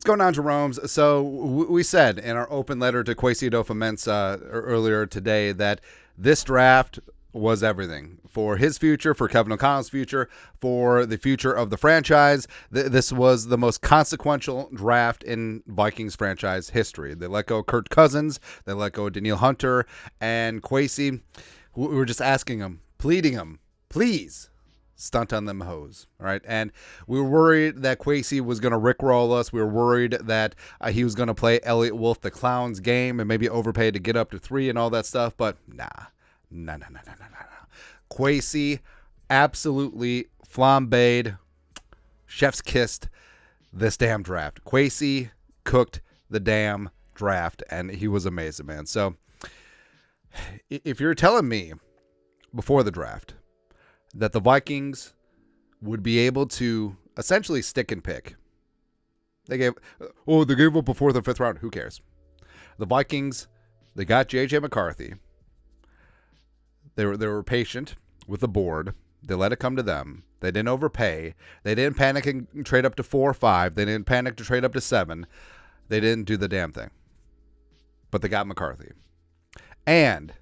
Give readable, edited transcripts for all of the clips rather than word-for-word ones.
What's going on, Jerome's? So we said in our open letter to Kwesi Adofo-Mensah earlier today that this draft was everything for his future, for Kevin O'Connell's future, for the future of the franchise. This was the most consequential draft in Vikings franchise history. They let go of Kirk Cousins, they let go of Danielle Hunter, and Kwesi. We were just asking him, pleading him, please stunt on them hoes. All right. And we were worried that Kwesi was going to rickroll us. We were worried that he was going to play Elliot Wolf the Clown's game and maybe overpay to get up to 3 and all that stuff. But nah. Kwesi absolutely flambéed, chef's kissed this damn draft. Kwesi cooked the damn draft, and he was amazing, man. So if you're telling me before the draft that the Vikings would be able to essentially stick and pick. They gave up a 4th or 5th round. Who cares? The Vikings, they got McCarthy. They were patient with the board. They let it come to them. They didn't overpay. They didn't panic and trade up to 4 or 5. They didn't panic to trade up to 7. They didn't do the damn thing. But they got McCarthy. And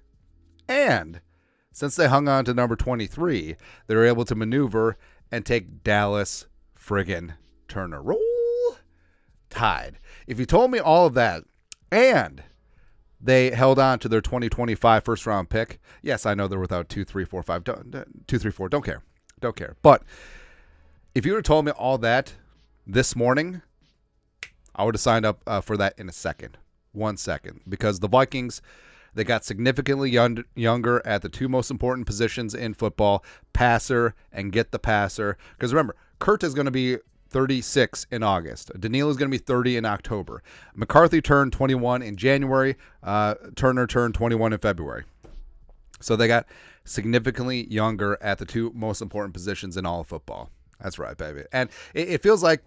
since they hung on to number 23, they were able to maneuver and take Dallas friggin' Turner. Roll Tide. If you told me all of that, and they held on to their 2025 first-round pick, yes, I know they're without 2, 3, 4, 5, 2, 3, 4, don't care. But if you would have told me all that this morning, I would have signed up for that in a second. 1 second. Because the Vikings, they got significantly younger at the 2 most important positions in football, passer and get the passer. Because remember, Kurt is going to be 36 in August. Danielle is going to be 30 in October. McCarthy turned 21 in January. Turner turned 21 in February. So they got significantly younger at the 2 most important positions in all of football. That's right, baby. And it feels like...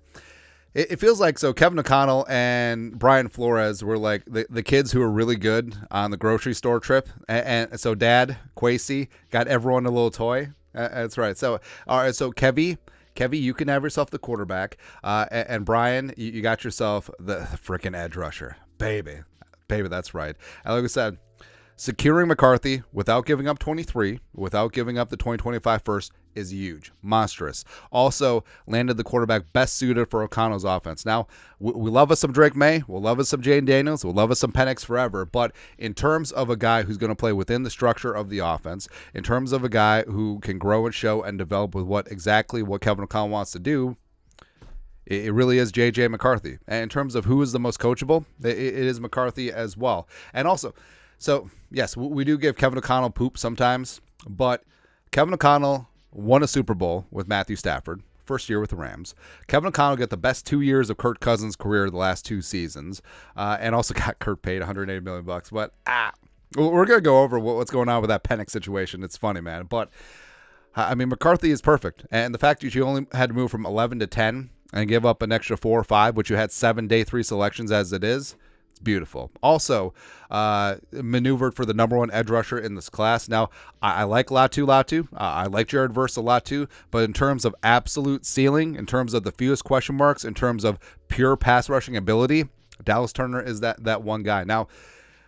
so Kevin O'Connell and Brian Flores were like the kids who were really good on the grocery store trip. And so Dad, Kwesi, got everyone a little toy. That's right. So, all right. So Kevy, you can have yourself the quarterback. And Brian, you got yourself the freaking edge rusher. Baby, that's right. And like I said, securing McCarthy without giving up 23, without giving up the 2025 first is huge, monstrous. Also landed the quarterback best suited for O'Connell's offense. Now, we love us some Drake May, we'll love us some Jaden Daniels, we'll love us some Penix forever, but in terms of a guy who's going to play within the structure of the offense, in terms of a guy who can grow and show and develop with what Kevin O'Connell wants to do, it really is J.J. McCarthy. And in terms of who is the most coachable, it is McCarthy as well. And also, so, yes, we do give Kevin O'Connell poop sometimes, but Kevin O'Connell won a Super Bowl with Matthew Stafford, first year with the Rams. Kevin O'Connell got the best 2 years of Kirk Cousins' career the last 2 seasons, and also got Kurt paid $180 million. But we're going to go over what's going on with that Penix situation. It's funny, man. But, I mean, McCarthy is perfect. And the fact that you only had to move from 11 to 10 and give up an extra 4 or 5, which you had 7 day 3 selections as it is, it's beautiful. Also, maneuvered for the number 1 edge rusher in this class. Now, I like Latu. I like Jared Verse a lot too. But in terms of absolute ceiling, in terms of the fewest question marks, in terms of pure pass rushing ability, Dallas Turner is that one guy. Now,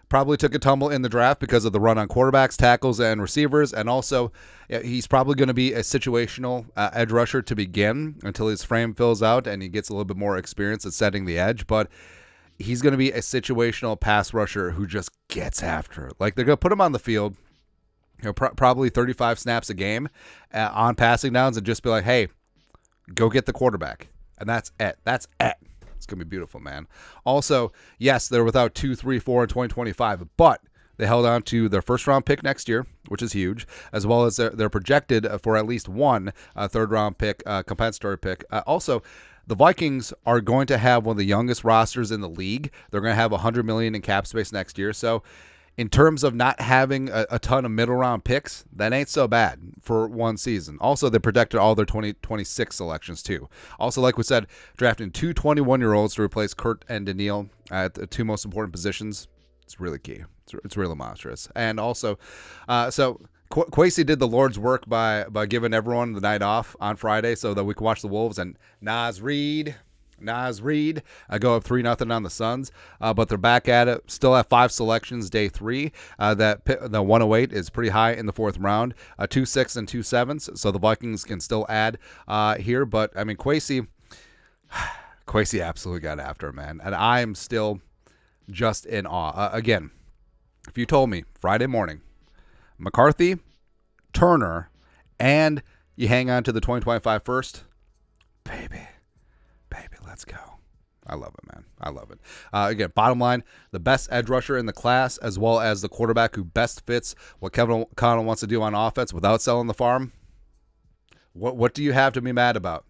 probably took a tumble in the draft because of the run on quarterbacks, tackles, and receivers. And also, he's probably going to be a situational edge rusher to begin until his frame fills out and he gets a little bit more experience at setting the edge. But he's going to be a situational pass rusher who just gets after it. Like, they're going to put him on the field, probably 35 snaps a game on passing downs and just be like, hey, go get the quarterback. And that's it. It's going to be beautiful, man. Also, yes, they're without 2, 3, 4 in 2025, but they held on to their first-round pick next year, which is huge, as well as they're projected for at least one third-round pick, compensatory pick. Also, the Vikings are going to have one of the youngest rosters in the league. They're going to have $100 million in cap space next year. So in terms of not having a ton of middle-round picks, that ain't so bad for one season. Also, they protected all their 2026 selections, too. Also, like we said, drafting 2 21-year-olds to replace Kurt and Danielle at the 2 most important positions, it's really key. It's really monstrous. And also, Kwesi did the Lord's work by giving everyone the night off on Friday so that we could watch the Wolves. And Nas Reed, Nas Reed go up 3-0 on the Suns, but they're back at it. Still have 5 selections day 3. The 108 is pretty high in the 4th round. 2-6 and 2-7s, so the Vikings can still add here. But I mean, Kwesi absolutely got after him, man, and I am still just in awe. Again, if you told me Friday morning, McCarthy, Turner, and you hang on to the 2025 first, baby, let's go. I love it, man. I love it. Again, bottom line, the best edge rusher in the class, as well as the quarterback who best fits what Kevin O'Connell wants to do on offense without selling the farm. What do you have to be mad about?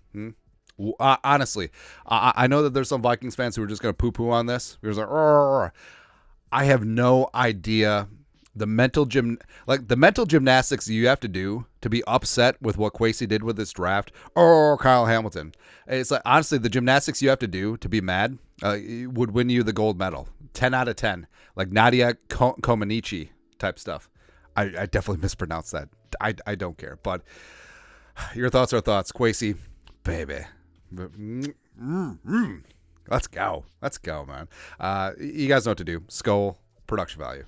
Honestly, I know that there's some Vikings fans who are just going to poo-poo on this. There's like, I have no idea the mental gymnastics you have to do to be upset with what Kwesi did with this draft, or Kyle Hamilton. It's like, honestly, the gymnastics you have to do to be mad would win you the gold medal. 10 out of 10. Like Nadia Comaneci type stuff. I definitely mispronounced that. I don't care. But your thoughts are thoughts. Kwesi, baby. Let's go. Let's go, man. You guys know what to do. Skull, production value.